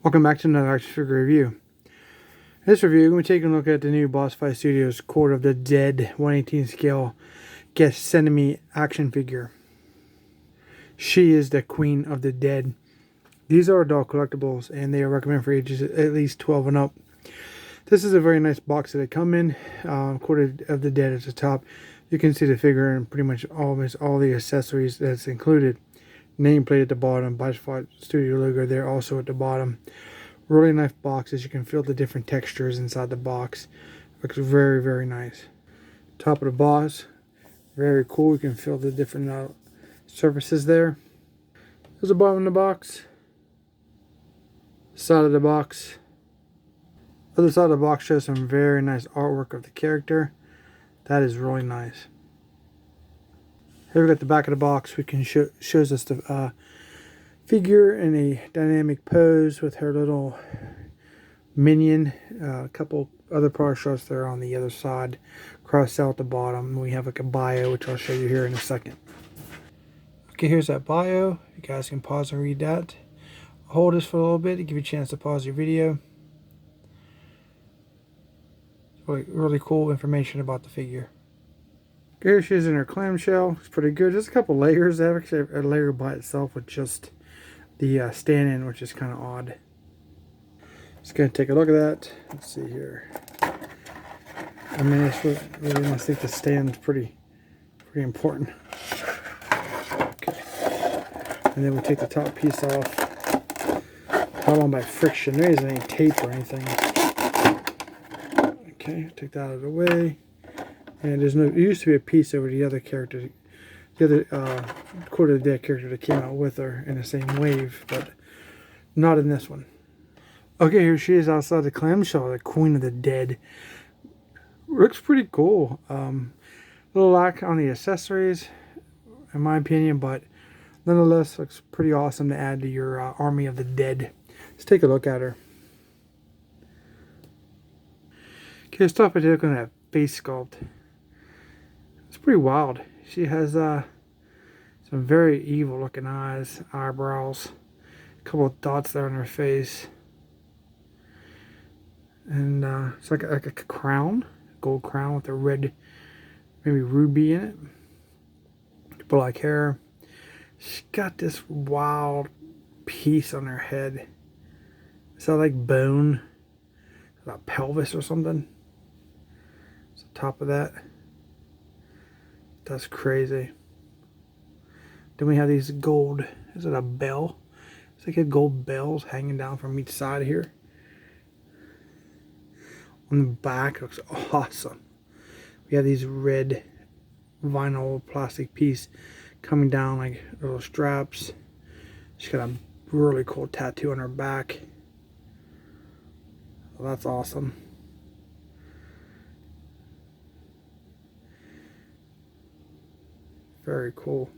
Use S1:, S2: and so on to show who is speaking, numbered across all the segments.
S1: Welcome back to another action figure review. In this review, we're going to be taking a look at the new Bossfight Studios Court of the Dead 1/18 scale Gethsemoni action figure. She is the Queen of the Dead. These are adult collectibles and they are recommended for ages at least 12 and up. This is a very nice box that they come in. Court of the Dead at the top. You can see the figure and pretty much almost all the accessories that's included. Nameplate at the bottom, Bossfight Studio logo there also at the bottom. Really nice boxes. You can feel the different textures inside the box. Looks very, very nice. Top of the box, very cool. You can feel the different surfaces there. There's the bottom of the box. Side of the box. Other side of the box shows some very nice artwork of the character. That is really nice. Here we got the back of the box. We can shows us the figure in a dynamic pose with her little minion. A couple other power shots there on the other side. Crossed out the bottom. We have like a bio, which I'll show you here in a second. Okay, here's that bio. You guys can pause and read that. I'll hold this for a little bit to give you a chance to pause your video. Really cool information about the figure. Here she is in her clamshell. It's pretty good. Just a couple layers. They have actually a layer by itself with just the stand-in, which is kind of odd. Just gonna take a look at that. Let's see here. I mean, it's really I think the stand's pretty important. Okay, and then we take the top piece off. Held on by friction. There isn't any tape or anything. Okay, take that out of the way. And there's no. It used to be a piece over the other character, the other Court of the Dead character that came out with her in the same wave, but not in this one. Okay, here she is outside the clamshell, the Queen of the Dead. Looks pretty cool. A little lack on the accessories, in my opinion, but nonetheless looks pretty awesome to add to your army of the dead. Let's take a look at her. Okay, let's start by looking at that face sculpt. It's pretty wild. She has some very evil looking eyes, eyebrows, a couple of dots there on her face, and it's like a crown, gold crown with a red, maybe ruby in it. Black hair. She's got this wild piece on her head. Is that like bone? Is that pelvis or something? It's the top of that. That's crazy. Then we have these gold, is it a bell? It's like a gold bells hanging down from each side here. On the back, it looks awesome. We have these red vinyl plastic piece coming down like little straps. She's got a really cool tattoo on her back. Well, that's awesome. Very cool.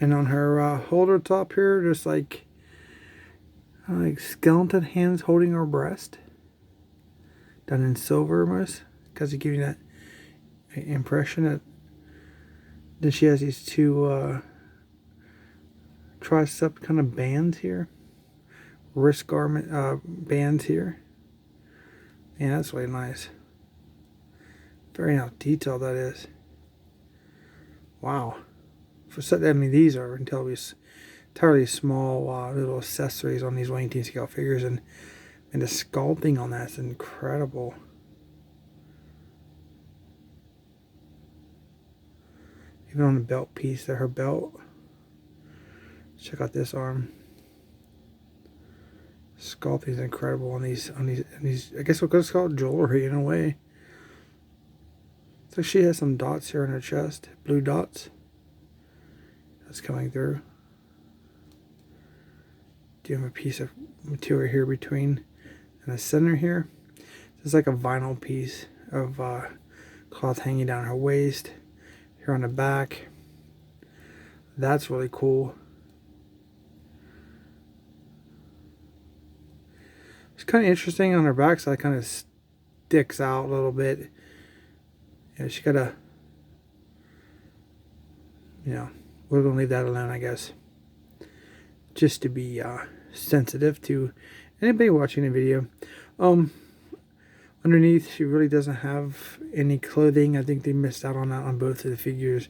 S1: And on her holder top here, there's like skeleton hands holding her breast. Done in silver almost. Because it gives you that impression that then she has these two tricep kind of bands here. Wrist garment bands here. And that's really nice. Very nice detail that is. Wow. For such, I mean, these are entirely small little accessories on these 1/18 scale figures, and the sculpting on that's incredible. Even on the belt piece there, her belt. Check out this arm. Sculpting is incredible on these. I guess what it's called jewelry in a way. So she has some dots here on her chest, blue dots. That's coming through. Do you have a piece of material here between and the center here? It's like a vinyl piece of cloth hanging down her waist. Here on the back. That's really cool. It's kind of interesting on her backside. Kind of sticks out a little bit. Yeah, she got a, we're going to leave that alone, I guess. Just to be sensitive to anybody watching the video. Underneath, she really doesn't have any clothing. I think they missed out on that on both of the figures.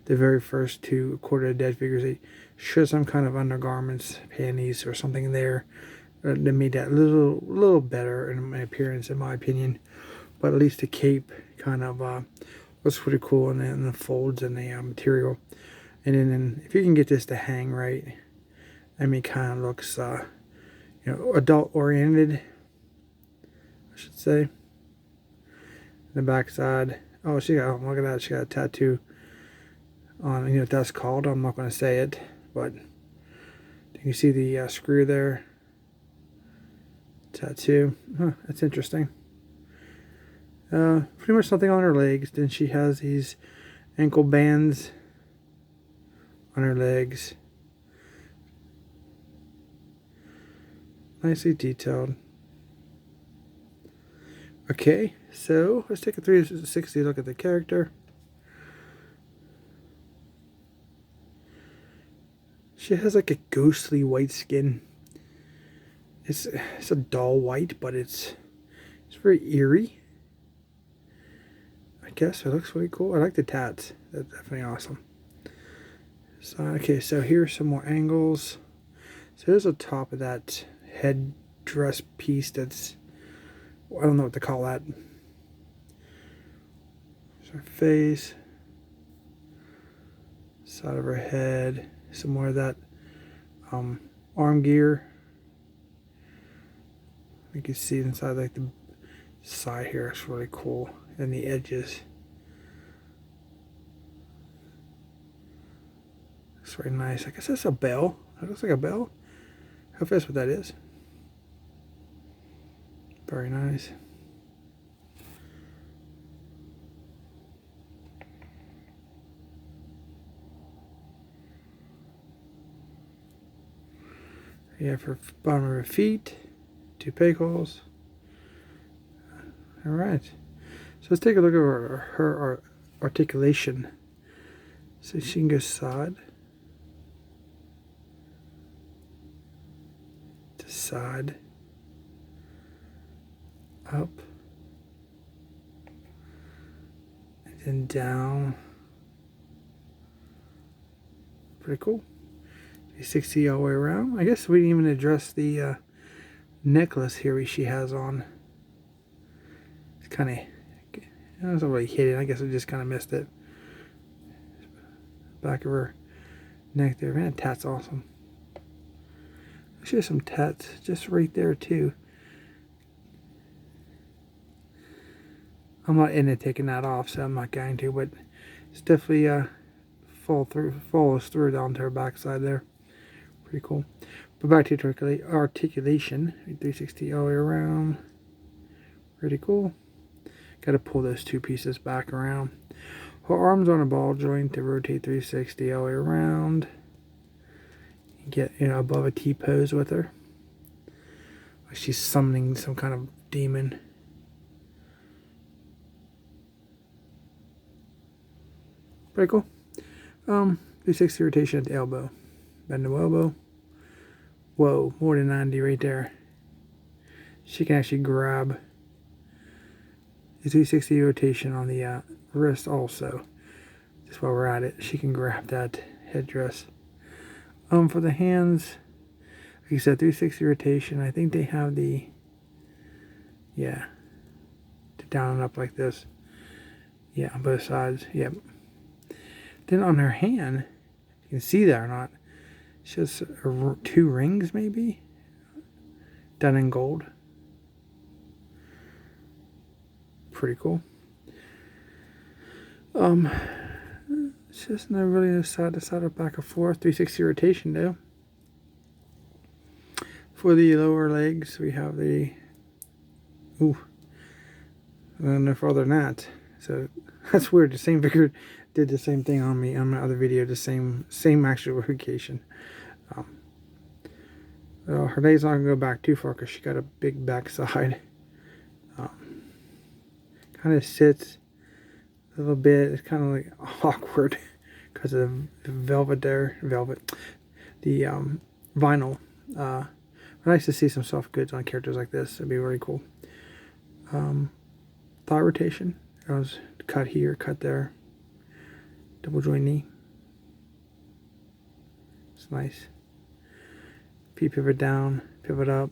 S1: The very first two Quarter of the Dead figures, they showed some kind of undergarments, panties, or something there. They made that a little better in my appearance, in my opinion. But at least the cape kind of was pretty cool, and the folds and the material. And then if you can get this to hang right, I mean, kind of looks, adult oriented, I should say. The back side. Oh, look at that. She got a tattoo on, you know what that's called. I'm not going to say it, but you can see the screw there. Tattoo. Huh, that's interesting. Pretty much nothing on her legs. Then she has these ankle bands on her legs. Nicely detailed. Okay, so let's take a 360 look at the character. She has like a ghostly white skin. It's a dull white, but it's very eerie. I guess it looks really cool. I like the tats. That's definitely awesome. So okay, so here's some more angles. So here's the top of that headdress piece. That's, I don't know what to call that. There's her face, side of her head, some more of that arm gear. You can see inside, like the side here, it's really cool, and the edges. It's very nice. I guess that's a bell. That looks like a bell. Hope that's what that is. Very nice. You have her bottom of her feet, 2 peg holes. All right. So let's take a look at her articulation. So she can go side to side, up, and then down. Pretty cool. 360 all the way around. I guess we didn't even address the necklace here she has on. It's kind of, I was already hidden. I guess I just kind of missed it. Back of her neck there. Man, tat's awesome. She has some tats just right there too. I'm not into taking that off, so I'm not going to, but it's definitely follows through down to her backside there. Pretty cool. But back to articulation. 360 all the way around. Pretty cool. Got to pull those 2 pieces back around. Her arms on a ball joint to rotate 360 all the way around. Get above a T pose with her. Like she's summoning some kind of demon. Pretty cool. 360 rotation at the elbow. Bend the elbow. Whoa, more than 90 right there. She can actually grab the 360 rotation on the wrist also. Just while we're at it, she can grab that headdress. For the hands, like you said, 360 rotation. I think they have the, yeah, down and up like this. Yeah, on both sides. Yep. Then on her hand, you can see that or not, she has 2 rings maybe, done in gold. Pretty cool. It's just not really side to side or back and forth. 360 rotation though. For the lower legs, we have the, no further than that. So that's weird. The same figure did the same thing on me on my other video. The same actual location. Her legs aren't gonna go back too far because she got a big backside. Kind of sits a little bit. It's kind of like awkward because of the velvet there. The vinyl Nice to see some soft goods on characters like this. It'd be very cool. Thigh rotation. It was cut here, cut there. Double joint knee. It's nice. Pivot down, pivot up,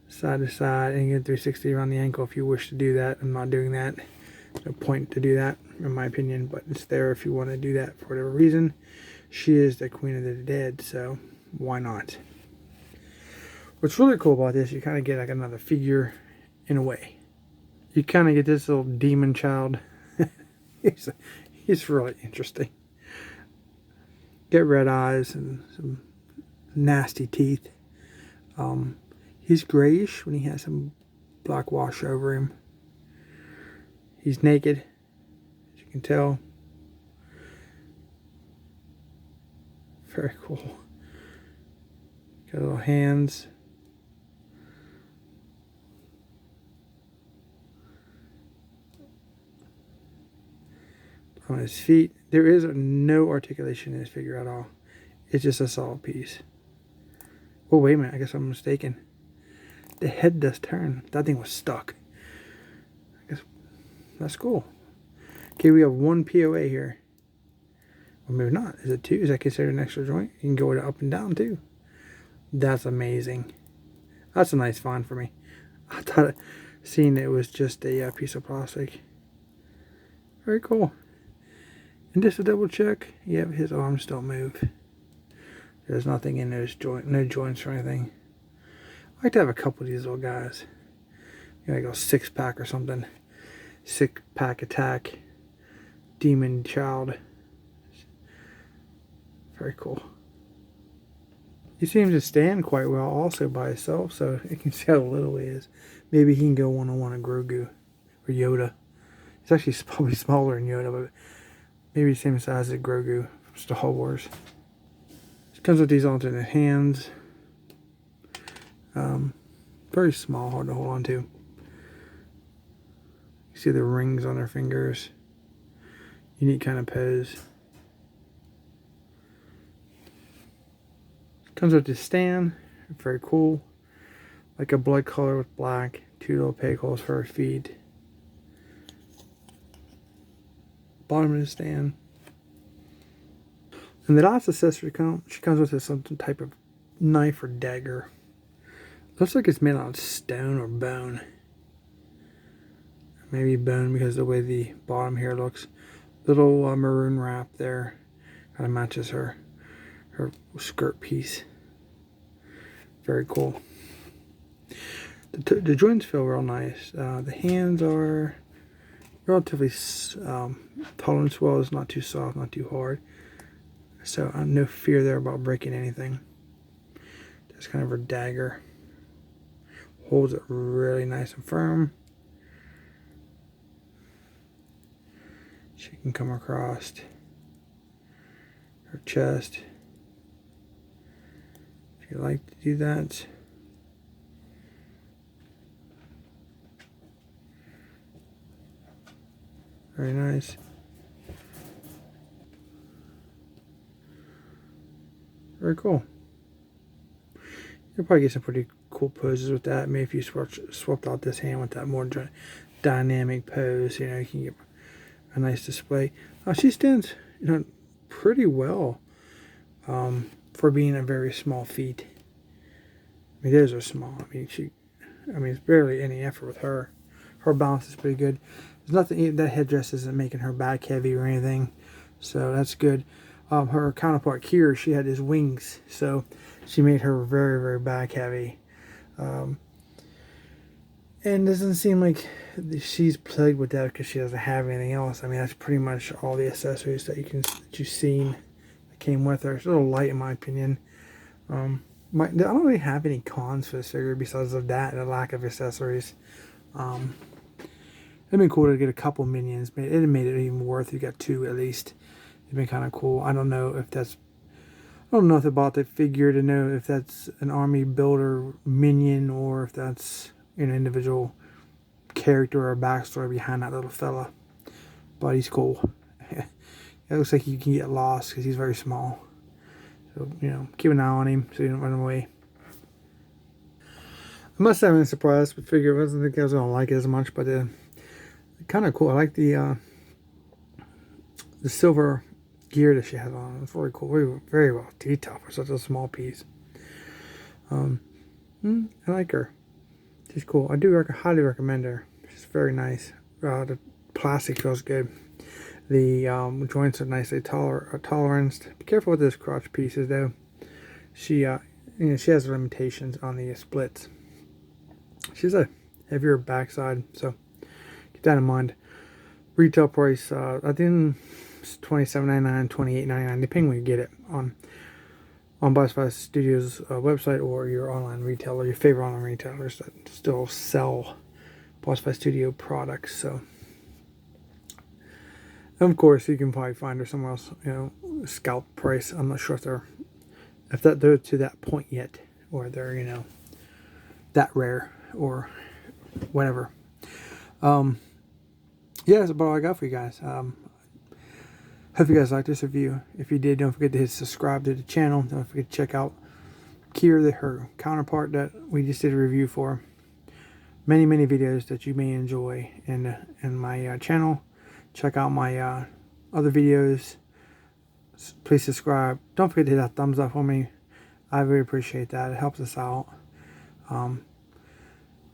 S1: side to side, and get 360 around the ankle if you wish to do that. I'm not doing that. No point to do that, in my opinion, but it's there if you want to do that for whatever reason. She is the Queen of the Dead, so why not? What's really cool about this, you kind of get like another figure in a way. You kind of get this little demon child. he's really interesting. Get red eyes and some nasty teeth. He's grayish when he has some black wash over him. He's naked, as you can tell. Very cool. Got little hands. On his feet. There is no articulation in this figure at all. It's just a solid piece. Oh, wait a minute. I guess I'm mistaken. The head does turn. That thing was stuck. I guess that's cool. Okay, we have one POA here. Or maybe not. Is it two? Is that considered an extra joint? You can go with it up and down too. That's amazing. That's a nice find for me. I thought seeing it was just a piece of plastic. Very cool. And just to double check, yep, his arms don't move. There's nothing in those joints, no joints or anything. I like to have a couple of these little guys. You know, like a 6-pack or something. 6-pack attack. Demon child. Very cool. He seems to stand quite well also by himself, so you can see how little he is. Maybe he can go one-on-one with Grogu or Yoda. He's actually probably smaller than Yoda, but maybe the same size as Grogu from Star Wars. It comes with these alternate hands. Very small, hard to hold on to. You see the rings on their fingers. Unique kind of pose. Comes with this stand. Very cool. Like a blood color with black. 2 little peg holes for her feet. Bottom of the stand. And the last accessory she comes with some type of knife or dagger. Looks like it's made out of stone or bone. Maybe bone because of the way the bottom here looks. Little maroon wrap there. Kind of matches her skirt piece. Very cool. The joints feel real nice. The hands are relatively tolerance well. It's not too soft, not too hard. So no fear there about breaking anything. Just kind of her dagger. Holds it really nice and firm. She can come across her chest. If you like to do that. Very nice. Very cool. You'll probably get some pretty cool poses with that. Maybe if you swapped out this hand with that more dynamic pose, you know, you can get a nice display. She stands, you know, pretty well for being a very small feet. I mean, those are small. I mean, it's barely any effort with her. Her balance is pretty good. There's nothing, that headdress isn't making her back heavy or anything, so that's good. Her counterpart here, she had his wings, so she made her very, very back heavy. And it doesn't seem like she's plagued with that because she doesn't have anything else. I mean, that's pretty much all the accessories that you've seen that came with her. It's a little light in my opinion. I don't really have any cons for this figure besides of that and the lack of accessories. It'd been cool to get a couple minions, but it made it even worth. You got 2 at least. It'd been kind of cool. I don't know if that's. I don't know if I bought the figure to know if that's an army builder minion or if that's an individual character or backstory behind that little fella. But he's cool. It looks like you can get lost because he's very small. So, you know, keep an eye on him so you don't run away. I must have been surprised with the figure. I wasn't think I was gonna like it as much, but kind of cool. I like the silver gear that she has on. It's really cool. Very well detailed for such a small piece. I like her. She's cool. I do highly recommend her. She's very nice. The plastic feels good. The joints are nicely toleranced. Be careful with those crotch pieces, though. She, she has limitations on the splits. She's a heavier backside, so keep that in mind. Retail price, I think it's $27.99, $28.99, depending when you get it on Bossfight Studios' website or your online retailer, your favorite online retailers that still sell Bossfight Studio products. So, of course, you can probably find her somewhere else. Scalp price. I'm not sure if they're to that point yet, or they're that rare or whatever. Yeah, that's about all I got for you guys. Hope you guys liked this review. If you did, don't forget to hit subscribe to the channel. Don't forget to check out Kira, her counterpart that we just did a review for. Many videos that you may enjoy in my channel. Check out my other videos. Please subscribe. Don't forget to hit that thumbs up for me. I really appreciate that. It helps us out.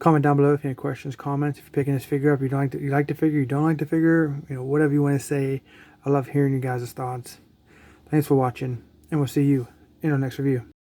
S1: Comment down below if you have any questions, comments. If you're picking this figure up, you like the figure, you don't like the figure, whatever you want to say. I love hearing you guys' thoughts. Thanks for watching, and we'll see you in our next review.